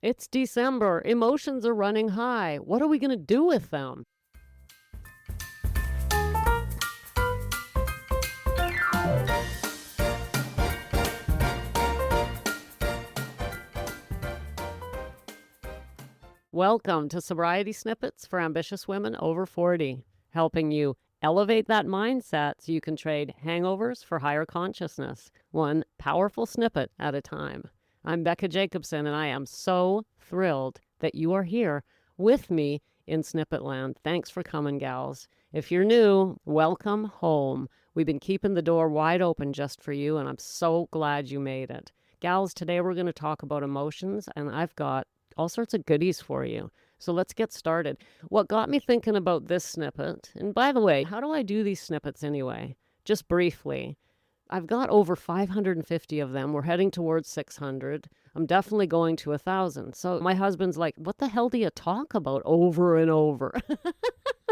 It's December. Emotions are running high. What are we going to do with them? Welcome to Sobriety Snippets for Ambitious Women over 40, helping you elevate that mindset so you can trade hangovers for higher consciousness, one powerful snippet at a time. I'm Becca Jacobson, and I am so thrilled that you are here with me in Snippet Land. Thanks for coming, gals. If you're new, welcome home. We've been keeping the door wide open just for you, and I'm so glad you made it. Gals, today we're going to talk about emotions, and I've got all sorts of goodies for you. So let's get started. What got me thinking about this snippet, and by the way, how do I do these snippets anyway? Just briefly. I've got over 550 of them. We're heading towards 600. I'm definitely going to 1,000. So my husband's like, what the hell do you talk about over and over?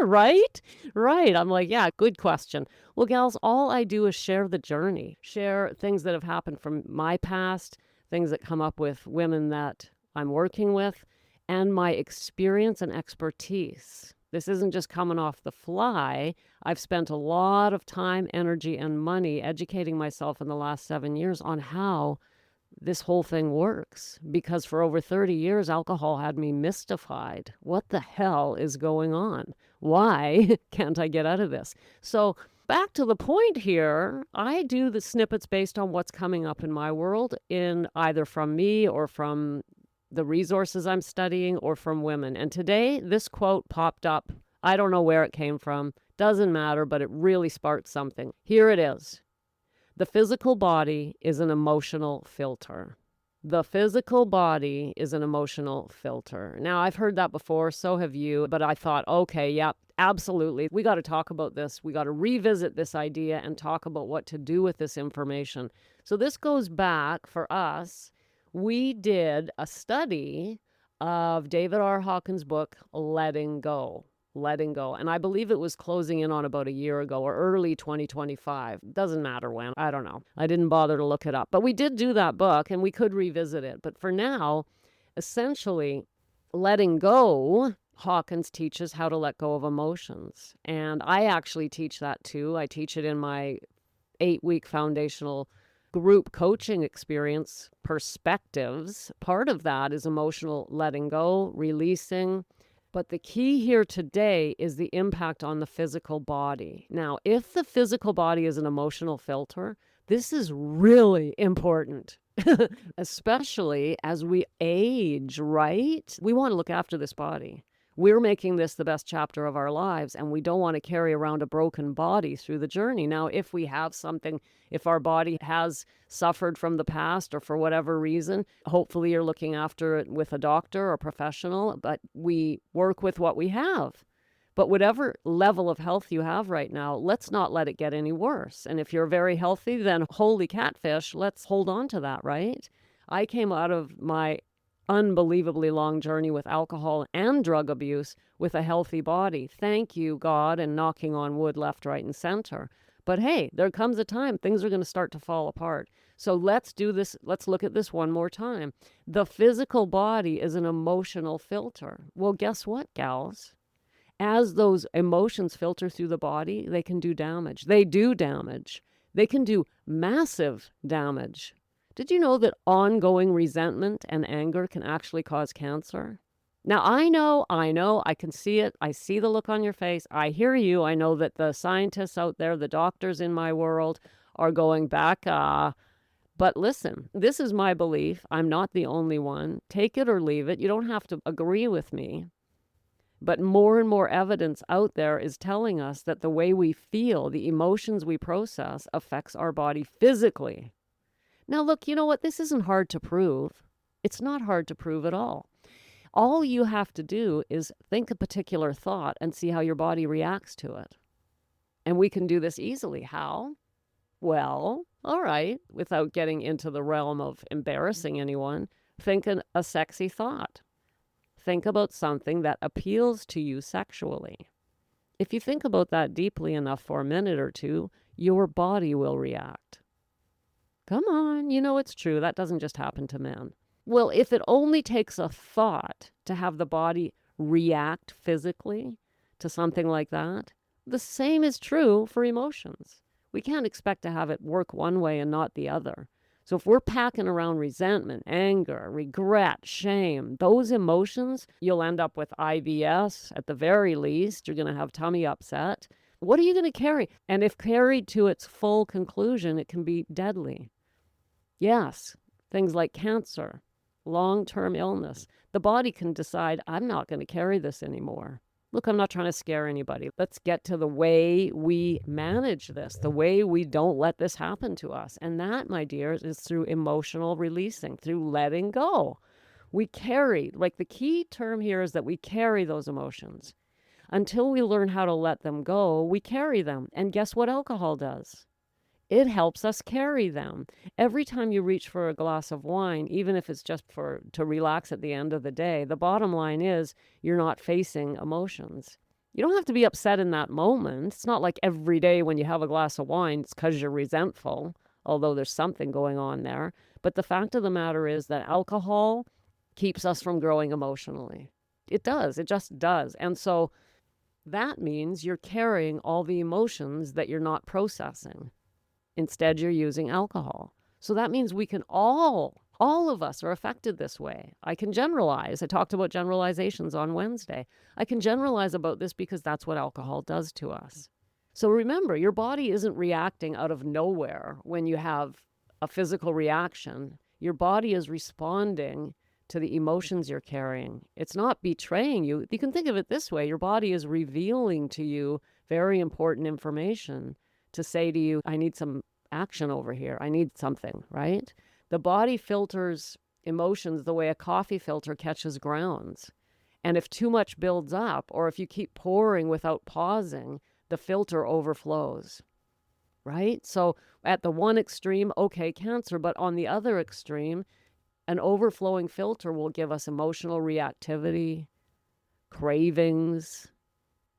Right? Right. I'm like, yeah, good question. Well, gals, all I do is share the journey, share things that have happened from my past, things that come up with women that I'm working with, and my experience and expertise. This isn't just coming off the fly. I've spent a lot of time, energy, and money educating myself in the last 7 years on how this whole thing works. Because for over 30 years, alcohol had me mystified. What the hell is going on? Why can't I get out of this? So back to the point here, I do the snippets based on what's coming up in my world, in either from me or from the resources I'm studying or from women. And today, this quote popped up. I don't know where it came from. Doesn't matter, but it really sparked something. Here it is. The physical body is an emotional filter. The physical body is an emotional filter. Now, I've heard that before, so have you, but I thought, okay, yeah, absolutely. We got to talk about this. We got to revisit this idea and talk about what to do with this information. So this goes back for us. We did a study of David R. Hawkins' book, Letting Go. Letting Go. And I believe it was closing in on about a year ago or early 2025. Doesn't matter when. I don't know. I didn't bother to look it up. But we did do that book and we could revisit it. But for now, essentially, letting go, Hawkins teaches how to let go of emotions. And I actually teach that too. I teach it in my 8-week foundational group coaching experience, Perspectives. Part of that is emotional letting go, releasing. But the key here today is the impact on the physical body. Now, if the physical body is an emotional filter, this is really important, especially as we age, right? We want to look after this body. We're making this the best chapter of our lives, and we don't want to carry around a broken body through the journey. Now, if we have something, if our body has suffered from the past or for whatever reason, hopefully you're looking after it with a doctor or professional, but we work with what we have. But whatever level of health you have right now, let's not let it get any worse. And if you're very healthy, then holy catfish, let's hold on to that, right? I came out of my unbelievably long journey with alcohol and drug abuse with a healthy body. Thank you, God, and knocking on wood left, right, and center. But hey, there comes a time things are going to start to fall apart. So let's do this. Let's look at this one more time. The physical body is an emotional filter. Well, guess what, gals? As those emotions filter through the body, they can do damage. They do damage. They can do massive damage. Did you know that ongoing resentment and anger can actually cause cancer? Now, I know, I can see it. I see the look on your face. I hear you. I know that the scientists out there, the doctors in my world are going back. But listen, this is my belief. I'm not the only one. Take it or leave it. You don't have to agree with me. But more and more evidence out there is telling us that the way we feel, the emotions we process, affects our body physically. Now, look, you know what? This isn't hard to prove. It's not hard to prove at all. All you have to do is think a particular thought and see how your body reacts to it. And we can do this easily. How? Well, all right, without getting into the realm of embarrassing anyone, think a sexy thought. Think about something that appeals to you sexually. If you think about that deeply enough for a minute or two, your body will react. Come on, you know it's true. That doesn't just happen to men. Well, if it only takes a thought to have the body react physically to something like that, the same is true for emotions. We can't expect to have it work one way and not the other. So if we're packing around resentment, anger, regret, shame, those emotions, you'll end up with IBS at the very least. You're going to have tummy upset. What are you going to carry? And if carried to its full conclusion, it can be deadly. Yes, things like cancer, long-term illness. The body can decide, I'm not going to carry this anymore. Look, I'm not trying to scare anybody. Let's get to the way we manage this, the way we don't let this happen to us. And that, my dears, is through emotional releasing, through letting go. We carry, like the key term here is that we carry those emotions. Until we learn how to let them go, we carry them. And guess what alcohol does? It helps us carry them. Every time you reach for a glass of wine, even if it's just to relax at the end of the day, the bottom line is you're not facing emotions. You don't have to be upset in that moment. It's not like every day when you have a glass of wine, it's because you're resentful, although there's something going on there. But the fact of the matter is that alcohol keeps us from growing emotionally. It does. It just does. And so that means you're carrying all the emotions that you're not processing. Instead, you're using alcohol. So that means we can all of us are affected this way. I can generalize. I talked about generalizations on Wednesday. I can generalize about this because that's what alcohol does to us. So remember, your body isn't reacting out of nowhere when you have a physical reaction. Your body is responding to the emotions you're carrying. It's not betraying you. You can think of it this way. Your body is revealing to you very important information to say to you, I need some action over here. I need something, right? The body filters emotions the way a coffee filter catches grounds. And if too much builds up, or if you keep pouring without pausing, the filter overflows, right? So at the one extreme, okay, cancer, but on the other extreme, an overflowing filter will give us emotional reactivity, cravings,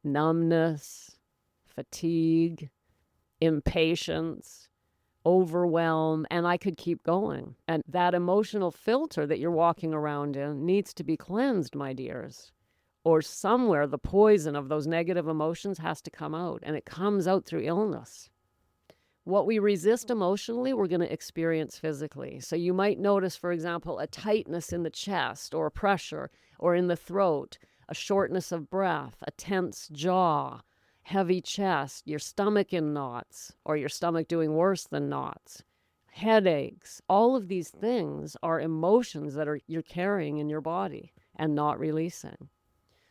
numbness, fatigue, impatience, overwhelm, and I could keep going. And that emotional filter that you're walking around in needs to be cleansed, my dears. Or somewhere the poison of those negative emotions has to come out, and it comes out through illness. What we resist emotionally, we're going to experience physically. So you might notice, for example, a tightness in the chest or a pressure or in the throat, a shortness of breath, a tense jaw, heavy chest, your stomach in knots, or your stomach doing worse than knots, headaches. All of these things are emotions that you're carrying in your body and not releasing.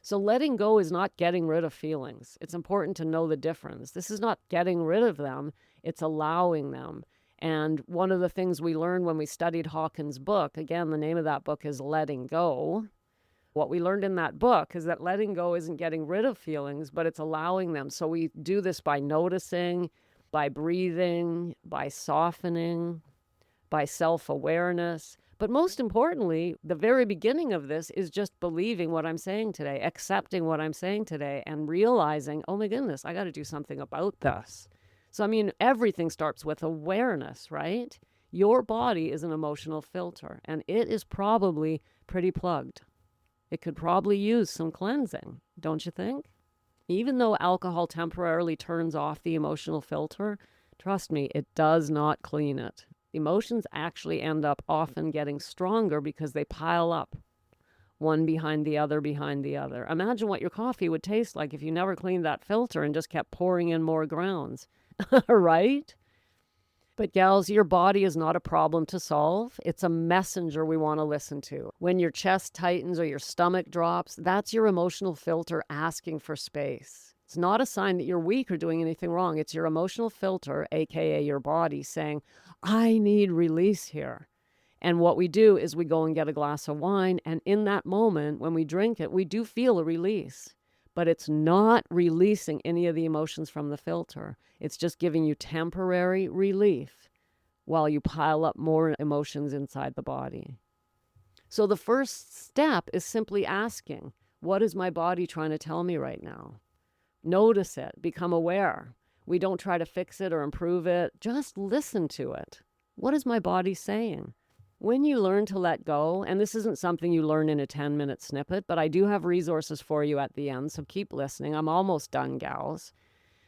So letting go is not getting rid of feelings. It's important to know the difference. This is not getting rid of them. It's allowing them. And one of the things we learned when we studied Hawkins' book, again, the name of that book is Letting Go. What we learned in that book is that letting go isn't getting rid of feelings, but it's allowing them. So we do this by noticing, by breathing, by softening, by self-awareness. But most importantly, the very beginning of this is just believing what I'm saying today, accepting what I'm saying today, and realizing, oh my goodness, I got to do something about this. So, I mean, everything starts with awareness, right? Your body is an emotional filter, and it is probably pretty plugged. It could probably use some cleansing, don't you think? Even though alcohol temporarily turns off the emotional filter, trust me, it does not clean it. Emotions actually end up often getting stronger because they pile up, one behind the other, behind the other. Imagine what your coffee would taste like if you never cleaned that filter and just kept pouring in more grounds, right? But gals, your body is not a problem to solve. It's a messenger we want to listen to. When your chest tightens or your stomach drops, that's your emotional filter asking for space. It's not a sign that you're weak or doing anything wrong. It's your emotional filter, aka your body, saying, I need release here. And what we do is we go and get a glass of wine, and in that moment, when we drink it, we do feel a release. But it's not releasing any of the emotions from the filter. It's just giving you temporary relief while you pile up more emotions inside the body. So the first step is simply asking, what is my body trying to tell me right now? Notice it, become aware. We don't try to fix it or improve it. Just listen to it. What is my body saying? When you learn to let go, and this isn't something you learn in a 10-minute snippet, but I do have resources for you at the end, so keep listening. I'm almost done, gals.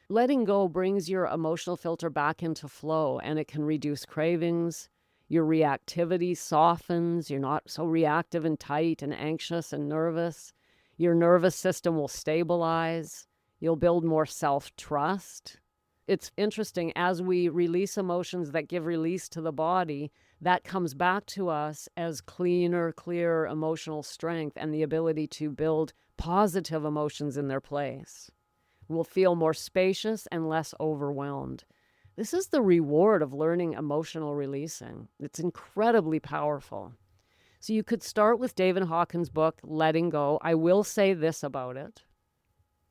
Letting go brings your emotional filter back into flow, and it can reduce cravings. Your reactivity softens. You're not so reactive and tight and anxious and nervous. Your nervous system will stabilize. You'll build more self-trust. It's interesting, as we release emotions that give release to the body, that comes back to us as cleaner, clearer emotional strength and the ability to build positive emotions in their place. We'll feel more spacious and less overwhelmed. This is the reward of learning emotional releasing. It's incredibly powerful. So you could start with David Hawkins' book, Letting Go. I will say this about it.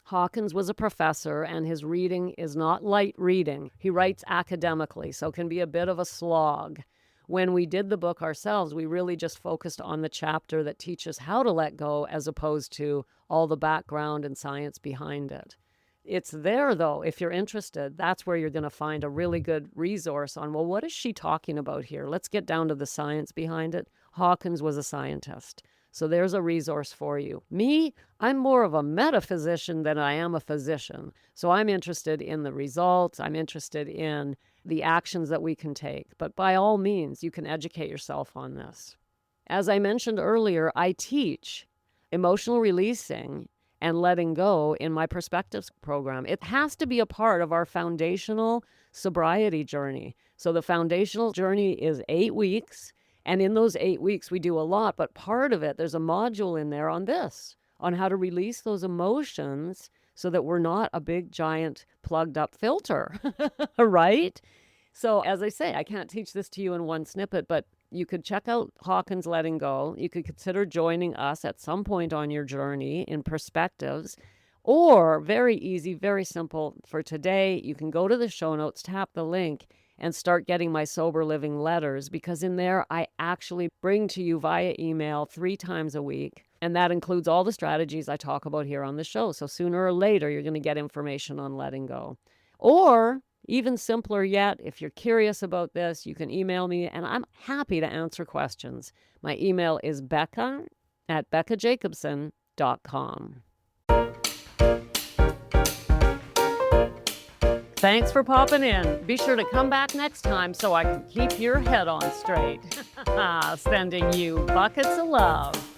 Hawkins was a professor, and his reading is not light reading. He writes academically, so it can be a bit of a slog. When we did the book ourselves, we really just focused on the chapter that teaches how to let go as opposed to all the background and science behind it. It's there, though, if you're interested. That's where you're going to find a really good resource on, well, what is she talking about here? Let's get down to the science behind it. Hawkins was a scientist. So there's a resource for you. Me, I'm more of a metaphysician than I am a physician. So I'm interested in the results. I'm interested in the actions that we can take. But by all means, you can educate yourself on this. As I mentioned earlier, I teach emotional releasing and letting go in my Perspectives program. It has to be a part of our foundational sobriety journey. So the foundational journey is 8 weeks. And in those 8 weeks, we do a lot, but part of it, there's a module in there on this, on how to release those emotions so that we're not a big, giant, plugged up filter, right? So as I say, I can't teach this to you in one snippet, but you could check out Hawkins' Letting Go. You could consider joining us at some point on your journey in Perspectives. Or, very easy, very simple, for today, you can go to the show notes, tap the link, and start getting my Sober Living letters, because in there I actually bring to you via email 3 times a week. And that includes all the strategies I talk about here on the show. So sooner or later, you're going to get information on letting go. Or even simpler yet, if you're curious about this, you can email me and I'm happy to answer questions. My email is becca@beccajacobson.com. Thanks for popping in. Be sure to come back next time so I can keep your head on straight. Sending you buckets of love.